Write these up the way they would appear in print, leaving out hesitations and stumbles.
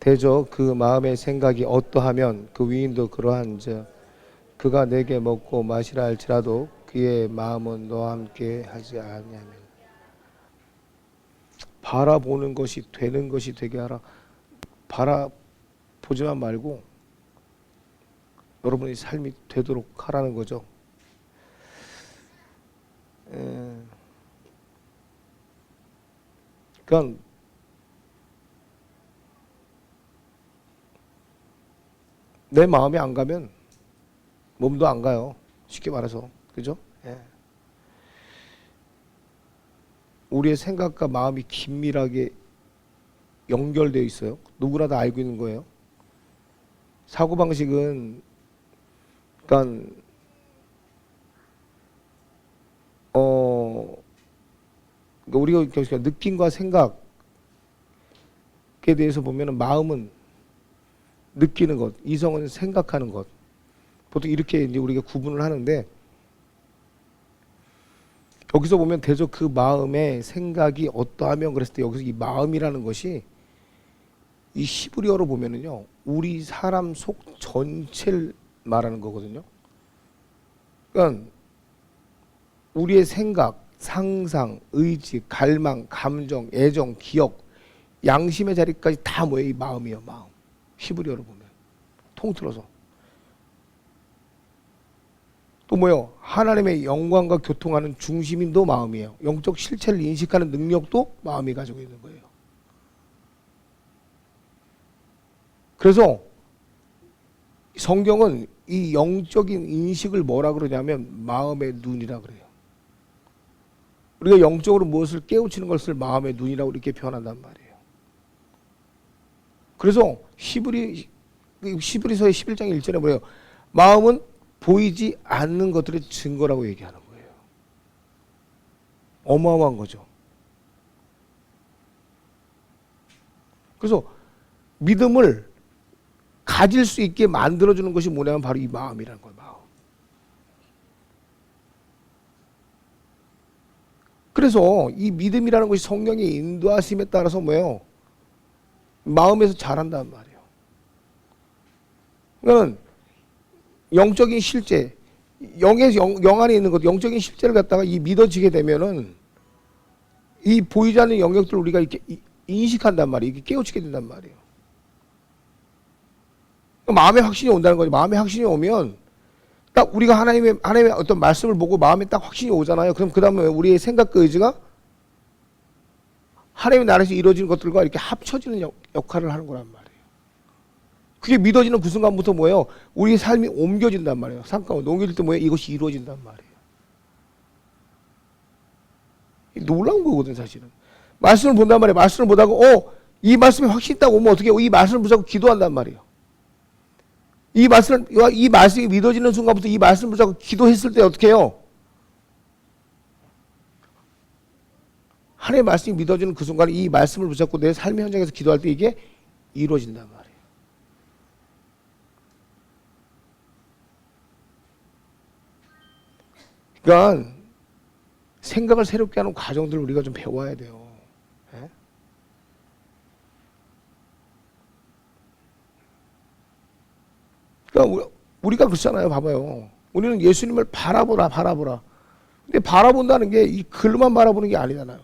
대저 그 마음의 생각이 어떠하면 그 위인도 그러한즉 그가 내게 먹고 마시라 할지라도 그의 마음은 너와 함께 하지 아니하면. 바라보는 것이 되는 것이 되게 하라. 바라보지만 말고 여러분의 삶이 되도록 하라는 거죠. 그러니까 내 마음이 안 가면 몸도 안 가요. 쉽게 말해서. 그죠? 예. 우리의 생각과 마음이 긴밀하게 연결되어 있어요. 누구나 다 알고 있는 거예요. 사고방식은 그러니까 우리가 느낌과 생각에 대해서 보면은 마음은 느끼는 것, 이성은 생각하는 것. 보통 이렇게 이제 우리가 구분을 하는데 여기서 보면 대적 그 마음의 생각이 어떠하면 그랬을 때 여기서 이 마음이라는 것이 이 히브리어로 보면은요 우리 사람 속 전체를 말하는 거거든요. 그러니까 우리의 생각, 상상, 의지, 갈망, 감정, 애정, 기억, 양심의 자리까지 다 뭐예요? 이 마음이에요. 마음. 히브리어로 보면 통틀어서 또 뭐예요? 하나님의 영광과 교통하는 중심인도 마음이에요. 영적 실체를 인식하는 능력도 마음이 가지고 있는 거예요. 그래서 성경은 이 영적인 인식을 뭐라 그러냐면 마음의 눈이라 그래요. 우리가 영적으로 무엇을 깨우치는 것을 마음의 눈이라고 이렇게 표현한단 말이에요. 그래서 히브리서의 11장 1절에 뭐예요? 마음은 보이지 않는 것들의 증거라고 얘기하는 거예요. 어마어마한 거죠. 그래서 믿음을 가질 수 있게 만들어주는 것이 뭐냐면 바로 이 마음이라는 거예요. 마음. 그래서 이 믿음이라는 것이 성령의 인도하심에 따라서 뭐예요? 마음에서 자란단 말이에요. 그러니까 영적인 실제, 영 안에 있는 것, 영적인 실제를 갖다가 이 믿어지게 되면은 이 보이지 않는 영역들을 우리가 이렇게 인식한단 말이에요. 이게 깨우치게 된단 말이에요. 마음의 확신이 온다는 거죠. 마음의 확신이 오면 딱 우리가 하나님의 어떤 말씀을 보고 마음에 딱 확신이 오잖아요. 그럼 그 다음에 우리의 생각과 의지가 하나님의 나라에서 이루어지는 것들과 이렇게 합쳐지는 역할을 하는 거란 말이에요. 그게 믿어지는 그 순간부터 뭐예요? 우리의 삶이 옮겨진단 말이에요. 삶 가운데 옮겨질 때 뭐예요? 이것이 이루어진단 말이에요. 놀라운 거거든 사실은. 말씀을 본단 말이에요. 말씀을 보다가 이 말씀이 확실히 딱 오면 어떻게 해요? 이 말씀을 붙잡고 기도한단 말이에요. 이 말씀이 믿어지는 순간부터 이 말씀을 붙잡고 기도했을 때 어떻게 해요? 하나님의 말씀이 믿어지는 그 순간에 이 말씀을 붙잡고 내 삶의 현장에서 기도할 때 이게 이루어진단 말이에요. 그러니까 생각을 새롭게 하는 과정들을 우리가 좀 배워야 돼요. 예? 그러니까 우리가 그렇잖아요. 봐봐요. 우리는 예수님을 바라보라. 근데 바라본다는 게 이 글로만 바라보는 게 아니잖아요.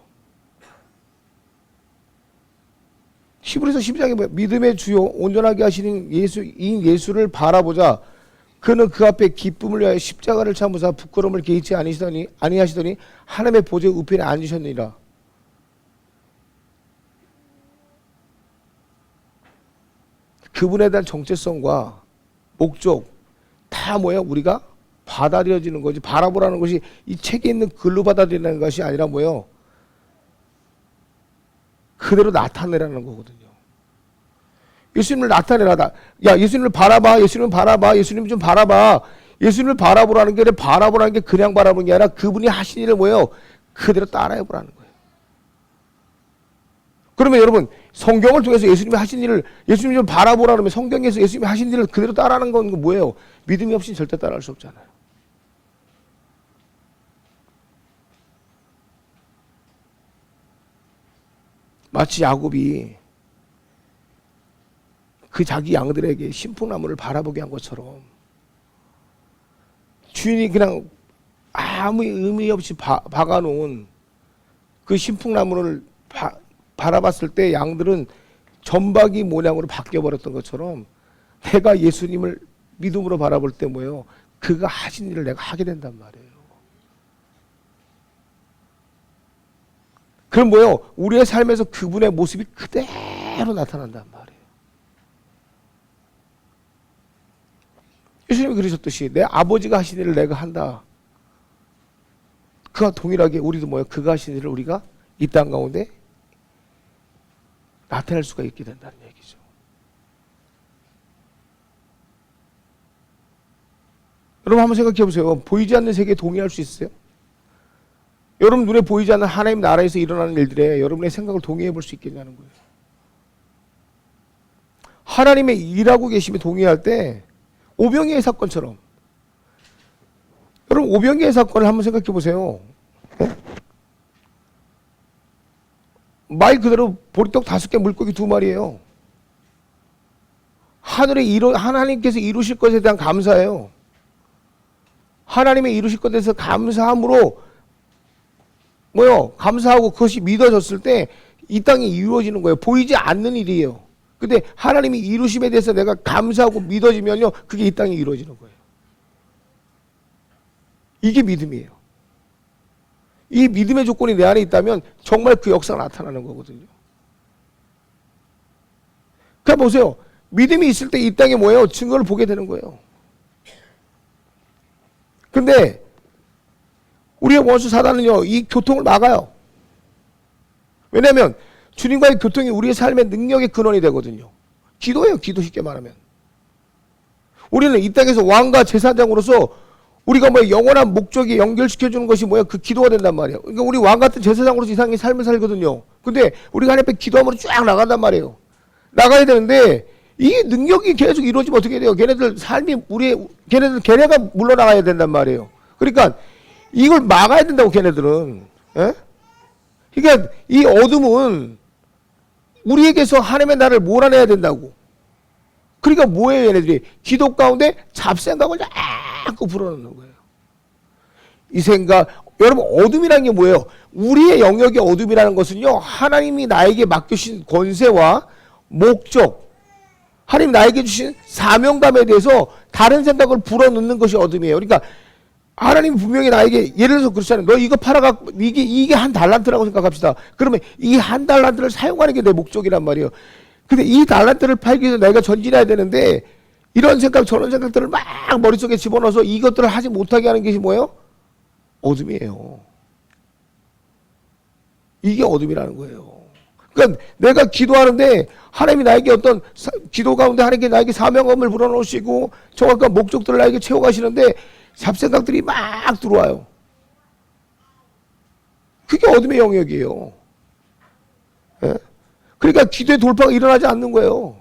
히브리서 12장에 뭐야? 믿음의 주요 온전하게 하시는 예수를 바라보자. 그는 그 앞에 기쁨을 위하여 십자가를 참으사 부끄러움을 개의치 아니하시더니 하나님의 보좌 우편에 앉으셨느니라. 그분에 대한 정체성과 목적 다 뭐야? 우리가 받아들여지는 거지. 바라보라는 것이 이 책에 있는 글로 받아들이는 것이 아니라 뭐예요? 그대로 나타내라는 거거든요. 예수님을 나타내라. 야, 예수님을 바라봐. 예수님 좀 바라봐. 예수님을 바라보라는 게 아니라 바라보라는 게 그냥 바라보는 게 아니라 그분이 하신 일을 뭐예요? 그대로 따라해보라는 거예요. 그러면 여러분 성경을 통해서 예수님이 하신 일을 예수님 좀 바라보라 그러면 성경에서 예수님이 하신 일을 그대로 따라하는 건 뭐예요? 믿음이 없이 절대 따라할 수 없잖아요. 마치 야곱이 그 자기 양들에게 신풍나무를 바라보게 한 것처럼 주인이 그냥 아무 의미 없이 박아놓은 그 신풍나무를 바라봤을 때 양들은 점박이 모양으로 바뀌어버렸던 것처럼 내가 예수님을 믿음으로 바라볼 때 뭐예요? 그가 하신 일을 내가 하게 된단 말이에요. 그럼 뭐예요? 우리의 삶에서 그분의 모습이 그대로 나타난단 말이에요. 예수님이 그러셨듯이 내 아버지가 하신 일을 내가 한다. 그와 동일하게 우리도 뭐예요? 그가 하신 일을 우리가 이 땅 가운데 나타낼 수가 있게 된다는 얘기죠. 여러분 한번 생각해 보세요. 보이지 않는 세계에 동의할 수 있어요? 여러분 눈에 보이지 않는 하나님 나라에서 일어나는 일들에 여러분의 생각을 동의해 볼 수 있겠냐는 거예요. 하나님의 일하고 계심에 동의할 때 오병이의 사건처럼, 여러분 오병이의 사건을 한번 생각해 보세요. 말 그대로 보리떡 5개 물고기 2마리예요. 하나님께서 이루실 것에 대한 감사예요. 하나님의 이루실 것에 대해서 감사함으로 뭐요? 감사하고 그것이 믿어졌을 때 이 땅이 이루어지는 거예요. 보이지 않는 일이에요. 근데 하나님이 이루심에 대해서 내가 감사하고 믿어지면요, 그게 이 땅에 이루어지는 거예요. 이게 믿음이에요. 이 믿음의 조건이 내 안에 있다면 정말 그 역사가 나타나는 거거든요. 그러니까 보세요. 믿음이 있을 때 이 땅에 뭐예요? 증거를 보게 되는 거예요. 근데 우리의 원수 사단은요, 이 교통을 막아요. 왜냐하면 주님과의 교통이 우리의 삶의 능력의 근원이 되거든요. 기도예요. 기도 쉽게 말하면. 우리는 이 땅에서 왕과 제사장으로서 우리가 뭐 영원한 목적에 연결시켜주는 것이 뭐야? 그 기도가 된단 말이에요. 그러니까 우리 왕 같은 제사장으로서 이상의 삶을 살거든요. 근데 우리가 하나님 앞에 기도함으로 쫙 나간단 말이에요. 나가야 되는데 이 능력이 계속 이루어지면 어떻게 돼요? 걔네들 삶이 걔네가 물러나가야 된단 말이에요. 그러니까 이걸 막아야 된다고 걔네들은. 예? 그러니까 이 어둠은 우리에게서 하나님의 나라를 몰아내야 된다고. 그러니까 뭐예요, 얘네들이? 기도 가운데 잡생각을 자꾸 불어넣는 거예요. 이 생각, 여러분, 어둠이라는 게 뭐예요? 우리의 영역의 어둠이라는 것은요, 하나님이 나에게 맡겨주신 권세와 목적, 하나님 나에게 주신 사명감에 대해서 다른 생각을 불어넣는 것이 어둠이에요. 그러니까 하나님 분명히 나에게, 예를 들어서 그렇잖아요. 너 이거 팔아갖고, 이게 한 달란트라고 생각합시다. 그러면 이 한 달란트를 사용하는 게 내 목적이란 말이에요. 근데 이 달란트를 팔기 위해서 내가 전진해야 되는데, 이런 생각, 저런 생각들을 막 머릿속에 집어넣어서 이것들을 하지 못하게 하는 것이 뭐예요? 어둠이에요. 이게 어둠이라는 거예요. 그러니까 내가 기도하는데, 하나님이 나에게 어떤 기도 가운데 하나님께 나에게 사명감을 불어넣으시고, 정확한 목적들을 나에게 채워가시는데, 잡생각들이 막 들어와요. 그게 어둠의 영역이에요. 예? 그러니까 기도의 돌파가 일어나지 않는 거예요.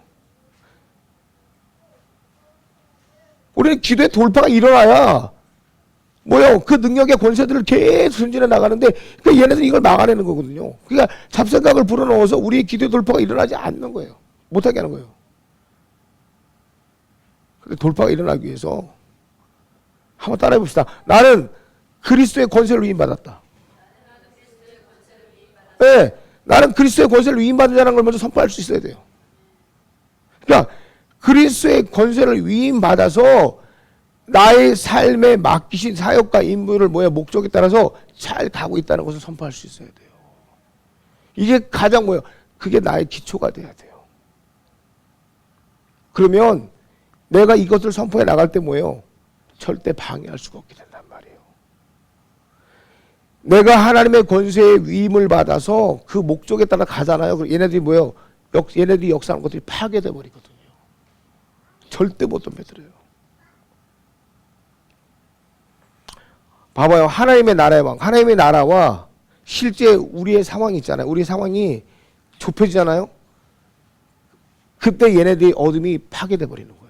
우리는 기도의 돌파가 일어나야 뭐요? 그 능력의 권세들을 계속 전진해 나가는데, 그러니까 얘네들이 이걸 막아내는 거거든요. 그러니까 잡생각을 불어넣어서 우리의 기도의 돌파가 일어나지 않는 거예요. 못하게 하는 거예요. 근데 돌파가 일어나기 위해서 한번 따라해 봅시다. 나는 그리스도의 권세를 위임받았다. 네, 나는 그리스도의 권세를 위임받은 자라는 걸 먼저 선포할 수 있어야 돼요. 그러니까 그리스도의 권세를 위임받아서 나의 삶에 맡기신 사역과 임무를 목적에 따라서 잘 가고 있다는 것을 선포할 수 있어야 돼요. 이게 가장 그게 나의 기초가 돼야 돼요. 그러면 내가 이것을 선포해 나갈 때 절대 방해할 수가 없게 된단 말이에요. 내가 하나님의 권세에 위임을 받아서 그 목적에 따라 가잖아요. 그럼 얘네들이 얘네들이 역사하는 것들이 파괴돼 버리거든요. 절대 못 덤벼들어요. 봐봐요. 하나님의 나라의 왕, 하나님의 나라와 실제 우리의 상황이 있잖아요. 우리의 상황이 좁혀지잖아요. 그때 얘네들이 어둠이 파괴돼 버리는 거예요.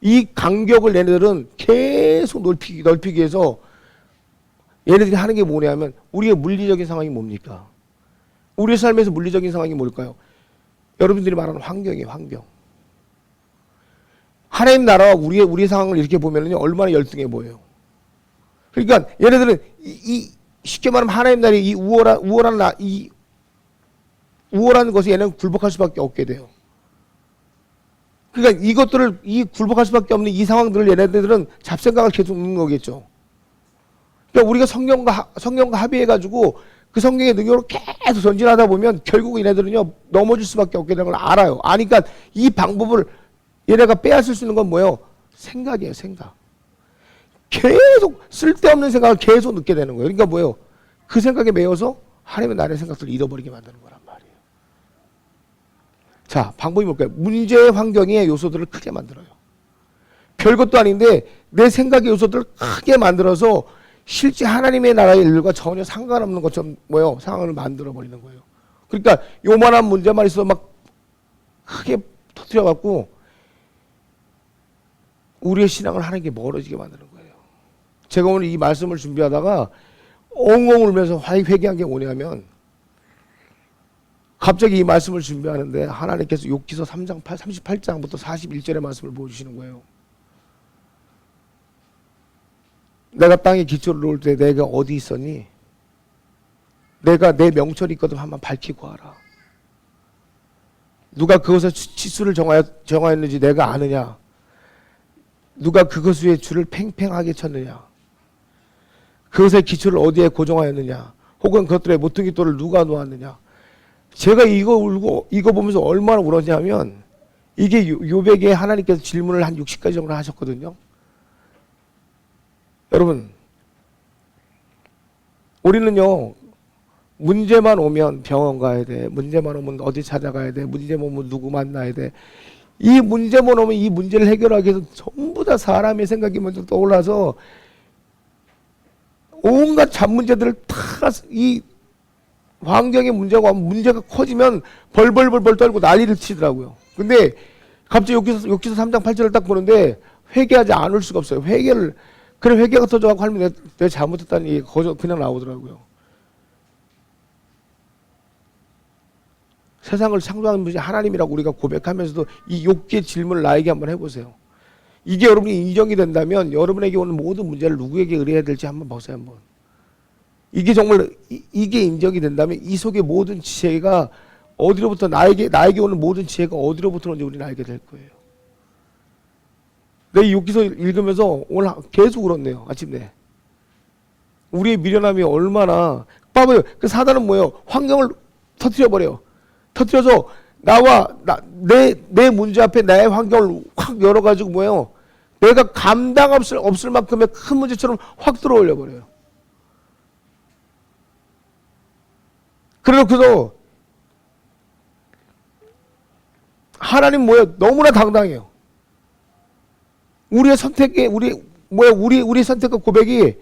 이 간격을 얘네들은 계속 넓히기 위해서 얘네들이 하는 게 뭐냐면, 우리의 물리적인 상황이 뭡니까? 우리의 삶에서 물리적인 상황이 뭘까요? 여러분들이 말하는 환경이에요. 환경. 하나님 나라와 우리의 상황을 이렇게 보면은요 얼마나 열등해 보여요. 그러니까 얘네들은 쉽게 말하면 하나님 나라의 이 우월한 것에 얘는 굴복할 수밖에 없게 돼요. 그러니까 이것들을 굴복할 수밖에 없는 이 상황들을 얘네들은 잡생각을 계속 넣는 거겠죠. 그러니까 우리가 성경과 합의해가지고 그 성경의 능력으로 계속 전진하다 보면 결국 얘네들은요 넘어질 수밖에 없게 되는 걸 알아요. 아니까 이 방법을 얘네가 빼앗을 수 있는 건 뭐예요? 생각이에요, 생각. 계속 쓸데없는 생각을 계속 넣게 되는 거예요. 그러니까 뭐예요? 그 생각에 매여서 하나님의 나라의 생각들을 잃어버리게 만드는 거란 말이에요. 자, 방법이 뭘까요? 문제의 환경의 요소들을 크게 만들어요. 별것도 아닌데 내 생각의 요소들을 크게 만들어서 실제 하나님의 나라의 일과 전혀 상관없는 것처럼 뭐예요? 상황을 만들어 버리는 거예요. 그러니까 요만한 문제만 있어도 막 크게 터뜨려 갖고 우리의 신앙을 하나님께 멀어지게 만드는 거예요. 제가 오늘 이 말씀을 준비하다가 엉엉 울면서 회개한 게 뭐냐면 갑자기 이 말씀을 준비하는데 하나님께서 욥기서 3장 38장부터 41절의 말씀을 보여주시는 거예요. 내가 땅에 기초를 놓을 때 내가 어디 있었니? 내가 내 명철이 있거든 한번 밝히고 하라. 누가 그것의 치수를 정하였는지 내가 아느냐? 누가 그것 위에 줄을 팽팽하게 쳤느냐? 그것의 기초를 어디에 고정하였느냐? 혹은 그것들의 모퉁이 돌을 누가 놓았느냐? 제가 이거 보면서 얼마나 울었냐면 이게 욥에게 하나님께서 질문을 한 60가지 정도 하셨거든요. 여러분, 우리는요 문제만 오면 병원 가야 돼, 문제만 오면 어디 찾아가야 돼, 문제만 오면 누구 만나야 돼. 이 문제만 오면 이 문제를 해결하기 위해서 전부 다 사람의 생각이 먼저 떠올라서 온갖 잡문제들을 다 이 환경의 문제가 커지면 벌벌 떨고 난리를 치더라고요. 근데 갑자기 여기서 3장 8절을 딱 보는데 회개하지 않을 수가 없어요. 그래 회개가 터져가고 하면 내가 잘못했다는 얘기가 거저 그냥 나오더라고요. 세상을 창조하는 분이 하나님이라고 우리가 고백하면서도 이 욥기의 질문을 나에게 한번 해보세요. 이게 여러분이 인정이 된다면 여러분에게 오는 모든 문제를 누구에게 의뢰해야 될지 한번 보세요. 한번. 이게 정말 이게 인정이 된다면 이 속의 모든 지혜가 어디로부터 나에게 오는 모든 지혜가 어디로부터 오는지 우리는 알게 될 거예요. 내 욥기서 읽으면서 오늘 계속 울었네요. 아침에. 우리의 미련함이 얼마나 봐봐요. 그 사단은 뭐예요? 환경을 터뜨려버려요. 터뜨려서 내 문제 앞에 나의 환경을 확 열어가지고 뭐예요? 내가 감당 없을 만큼의 큰 문제처럼 확 들어올려 버려요. 그래서 하나님 뭐예요? 너무나 당당해요. 우리의 선택에 우리 선택과 고백이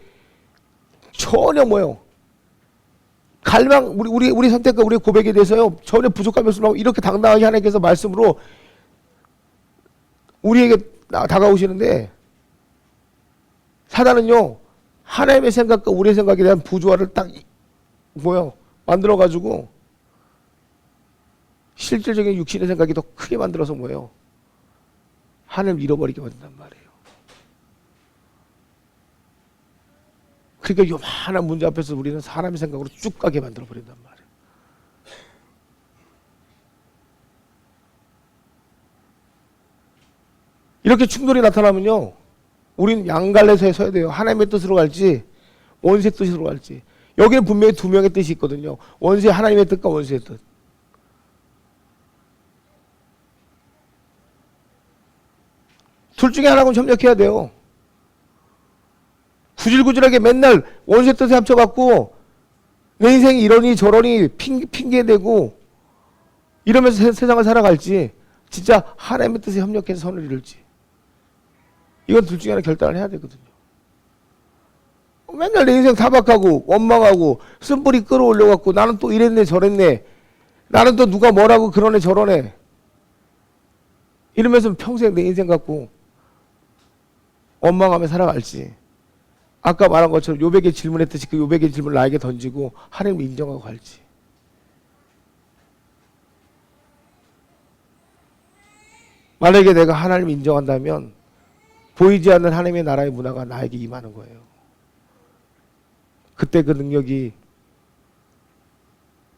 전혀 뭐예요? 우리 선택과 우리 고백에 대해서요 전혀 부족함이 없으면 이렇게 당당하게 하나님께서 말씀으로 우리에게 다가오시는데 사단은요 하나님의 생각과 우리의 생각에 대한 부조화를 딱 만들어가지고 실질적인 육신의 생각이 더 크게 만들어서 뭐예요? 하나님을 잃어버리게 만든단 말이에요. 그러니까 요만한 문제 앞에서 우리는 사람의 생각으로 쭉 가게 만들어버린단 말이에요. 이렇게 충돌이 나타나면요 우리는 양갈래서에 서야 돼요. 하나님의 뜻으로 갈지 원수의 뜻으로 갈지. 여기는 분명히 두 명의 뜻이 있거든요. 하나님의 뜻과 원수의 뜻. 둘 중에 하나는 협력해야 돼요. 구질구질하게 맨날 원수의 뜻에 합쳐갖고 내 인생이 이러니 저러니 핑계대고 이러면서 세상을 살아갈지 진짜 하나님의 뜻에 협력해서 선을 이룰지 이건 둘 중에 하나 결단을 해야 되거든요. 맨날 내 인생 타박하고 원망하고 쓴뿌리 끌어올려갖고 나는 또 이랬네 저랬네 나는 또 누가 뭐라고 그러네 저러네 이러면서 평생 내 인생 갖고 원망하며 살아갈지 아까 말한 것처럼 욥에게 질문했듯이 그 욥에게 질문을 나에게 던지고 하나님을 인정하고 갈지. 만약에 내가 하나님을 인정한다면 보이지 않는 하나님의 나라의 문화가 나에게 임하는 거예요. 그때 그 능력이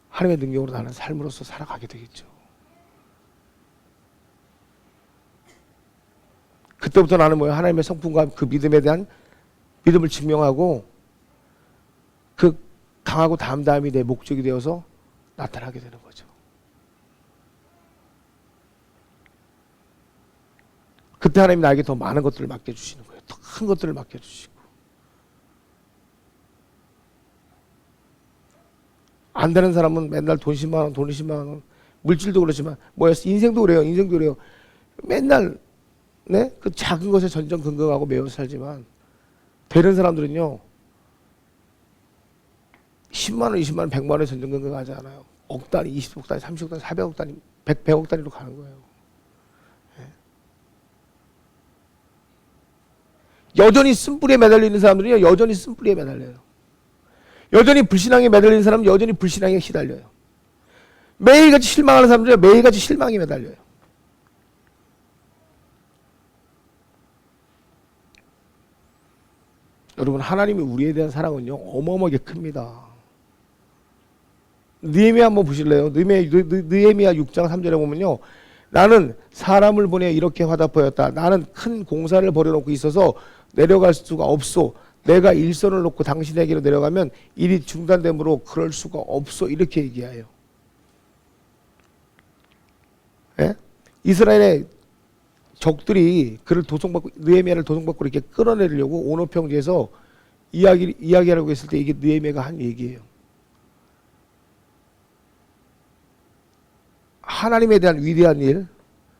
하나님의 능력으로 나는 삶으로서 살아가게 되겠죠. 그때부터 나는 뭐예요? 하나님의 성품과 그 믿음에 대한 믿음을 증명하고 그 강하고 담대함이 내 목적이 되어서 나타나게 되는 거죠. 그때 하나님이 나에게 더 많은 것들을 맡겨주시는 거예요. 더 큰 것들을 맡겨주시고. 안 되는 사람은 맨날 돈 10만 원, 돈 20만 원, 물질도 그렇지만 뭐야, 인생도 그래요. 인생도 그래요. 맨날 네? 그 작은 것에 전전긍긍하고 매여 살지만 되는 사람들은요 10만 원, 20만 원, 100만 원에 전전긍긍하지 않아요. 억 단위, 20억 단위, 30억 단위, 400억 단위, 100억 단위로 가는 거예요. 여전히 쓴뿌리에 매달리는 사람들은요 여전히 쓴뿌리에 매달려요. 여전히 불신앙에 매달리는 사람은 여전히 불신앙에 시달려요. 매일같이 실망하는 사람들은 매일같이 실망에 매달려요. 여러분, 하나님이 우리에 대한 사랑은요 어마어마하게 큽니다. 느헤미야 한번 보실래요? 느헤미야 6장 3절에 보면요, 나는 사람을 보내 이렇게 화답하였다. 나는 큰 공사를 벌여놓고 있어서 내려갈 수가 없소. 내가 일선을 놓고 당신에게로 내려가면 일이 중단되므로 그럴 수가 없소. 이렇게 얘기해요. 예? 이스라엘의 적들이 그를 도송받고, 느헤미야를 도송받고 이렇게 끌어내리려고 오노 평지에서 이야기하려고 했을 때 이게 느헤미야가 한 얘기예요. 하나님에 대한 위대한 일,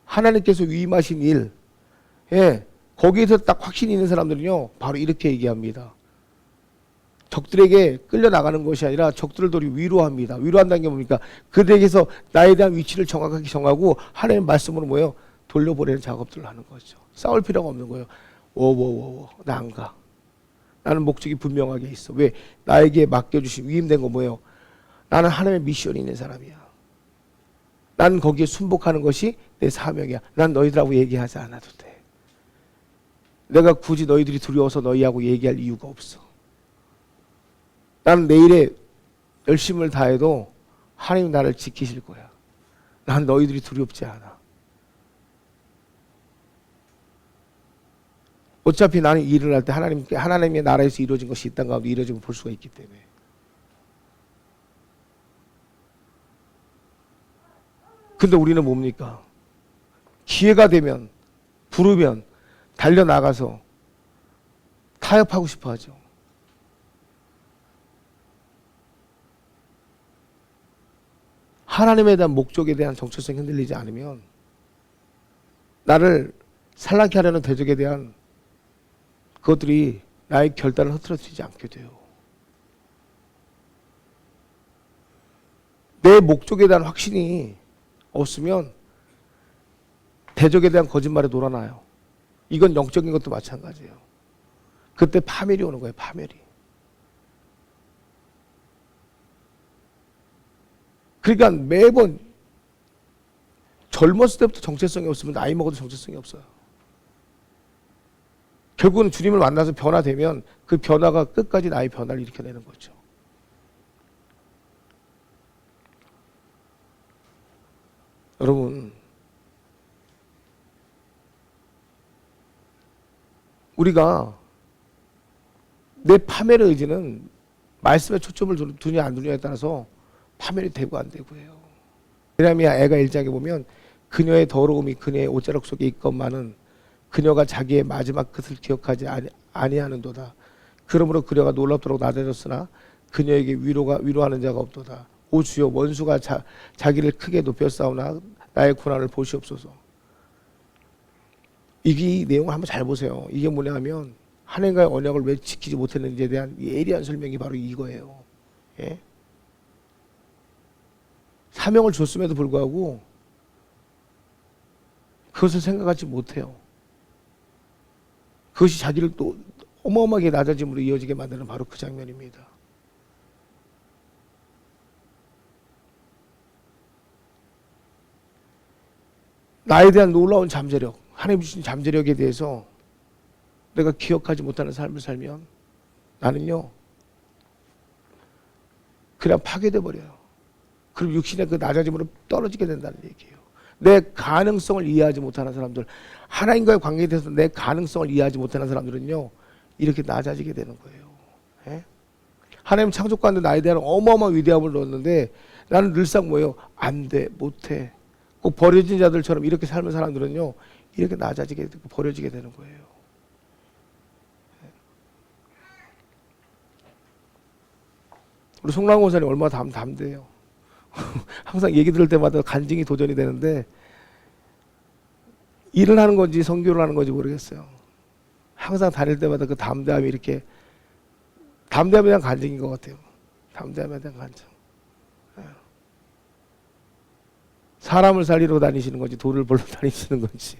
하나님께서 위임하신 일, 예, 거기에서 딱 확신이 있는 사람들은요 바로 이렇게 얘기합니다. 적들에게 끌려나가는 것이 아니라 적들을 도리 위로합니다. 위로한다는 게 뭡니까? 그들에게서 나에 대한 위치를 정확하게 정하고 하나님의 말씀으로 뭐예요? 돌려보내는 작업들을 하는 거죠. 싸울 필요가 없는 거예요. 나 안 가. 나는 목적이 분명하게 있어. 왜? 나에게 맡겨주신 위임된 거 뭐예요? 나는 하나님의 미션이 있는 사람이야. 난 거기에 순복하는 것이 내 사명이야. 난 너희들하고 얘기하지 않아도 돼. 내가 굳이 너희들이 두려워서 너희하고 얘기할 이유가 없어. 나는 내일에 열심을 다해도 하나님 나를 지키실 거야. 난 너희들이 두렵지 않아. 어차피 나는 일을 할 때 하나님의 나라에서 이루어진 것이 이 땅 가운데 이루어진 걸 볼 수가 있기 때문에. 근데 우리는 뭡니까? 기회가 되면, 부르면 달려나가서 타협하고 싶어 하죠. 하나님에 대한 목적에 대한 정체성이 흔들리지 않으면 나를 살라게 하려는 대적에 대한 그것들이 나의 결단을 흐트러뜨리지 않게 돼요. 내 목적에 대한 확신이 없으면 대적에 대한 거짓말에 놀아나요. 이건 영적인 것도 마찬가지예요. 그때 파멸이 오는 거예요. 파멸이. 그러니까 매번 젊었을 때부터 정체성이 없으면 나이 먹어도 정체성이 없어요. 결국은 주님을 만나서 변화되면 그 변화가 끝까지 나의 변화를 일으켜내는 거죠. 여러분, 우리가 내 파멸의 의지는 말씀에 초점을 두냐 안 두냐에 따라서 파멸이 되고 안 되고예요. 예레미야 애가 1장에 보면 그녀의 더러움이 그녀의 옷자락 속에 있건만은 그녀가 자기의 마지막 끝을 기억하지 아니하는도다. 그러므로 그녀가 놀랍도록 낮아졌으나 그녀에게 위로하는 자가 없도다. 오 주여, 원수가 자기를 크게 높였사오나 나의 고난을 보시옵소서. 이 내용을 한번 잘 보세요. 이게 뭐냐 하면 하나님과의 언약을 왜 지키지 못했는지에 대한 예리한 설명이 바로 이거예요. 예? 사명을 줬음에도 불구하고 그것을 생각하지 못해요. 그것이 자기를 또 어마어마하게 낮아짐으로 이어지게 만드는 바로 그 장면입니다. 나에 대한 놀라운 잠재력, 하나님 주신 잠재력에 대해서 내가 기억하지 못하는 삶을 살면 나는요 그냥 파괴돼 버려요. 그럼 육신의 그 낮아짐으로 떨어지게 된다는 얘기예요. 내 가능성을 이해하지 못하는 사람들, 하나님과의 관계에 대해서 내 가능성을 이해하지 못하는 사람들은요 이렇게 낮아지게 되는 거예요. 예? 하나님 창조 가운데 나에 대한 어마어마한 위대함을 넣었는데 나는 늘상 뭐예요? 안 돼, 못해. 꼭 버려진 자들처럼 이렇게 삶은 사람들은요 이렇게 낮아지게 되고 버려지게 되는 거예요. 우리 송랑호 원사님 얼마나 담대해요. 항상 얘기 들을 때마다 간증이 도전이 되는데 일을 하는 건지 선교를 하는 건지 모르겠어요. 항상 다닐 때마다 그 담대함이 이렇게 담대함에 대한 간증인 것 같아요. 담대함에 대한 간증. 사람을 살리러 다니시는 건지 돈을 벌러 다니시는 건지.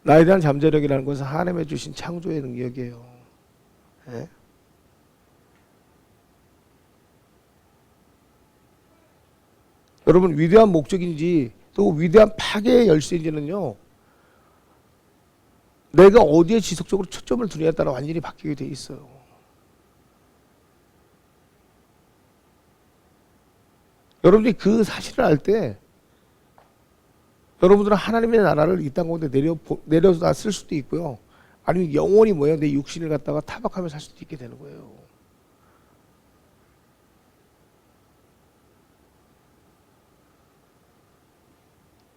나에 대한 잠재력이라는 것은 하나님의 주신 창조의 능력이에요. 예? 여러분 위대한 목적인지 또 위대한 파괴의 열쇠인지는요 내가 어디에 지속적으로 초점을 두느냐에 따라 완전히 바뀌게 돼 있어요. 여러분들이 그 사실을 알 때 여러분들은 하나님의 나라를 이 땅 가운데 내려다 쓸 수도 있고요. 아니면 영원히 뭐예요? 내 육신을 갖다가 타박하며 살 수도 있게 되는 거예요.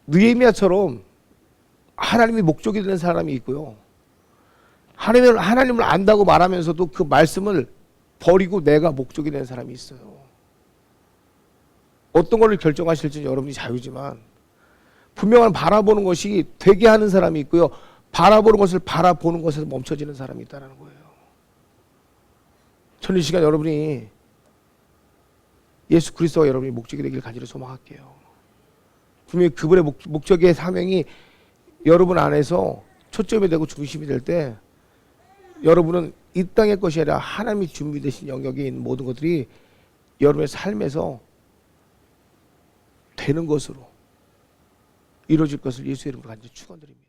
느헤미야처럼 하나님이 목적이 되는 사람이 있고요. 하나님을 안다고 말하면서도 그 말씀을 버리고 내가 목적이 되는 사람이 있어요. 어떤 것을 결정하실지는 여러분이 자유지만 분명한 바라보는 것이 되게 하는 사람이 있고요. 바라보는 것에서 멈춰지는 사람이 있다는 거예요. 저는 이 시간 여러분이 예수 그리스도가 여러분이 목적이 되길 간절히 소망할게요. 분명히 그분의 목적의 사명이 여러분 안에서 초점이 되고 중심이 될 때 여러분은 이 땅의 것이 아니라 하나님이 준비되신 영역에 있는 모든 것들이 여러분의 삶에서 되는 것으로 이루어질 것을 예수의 이름으로 간절히 축원드립니다.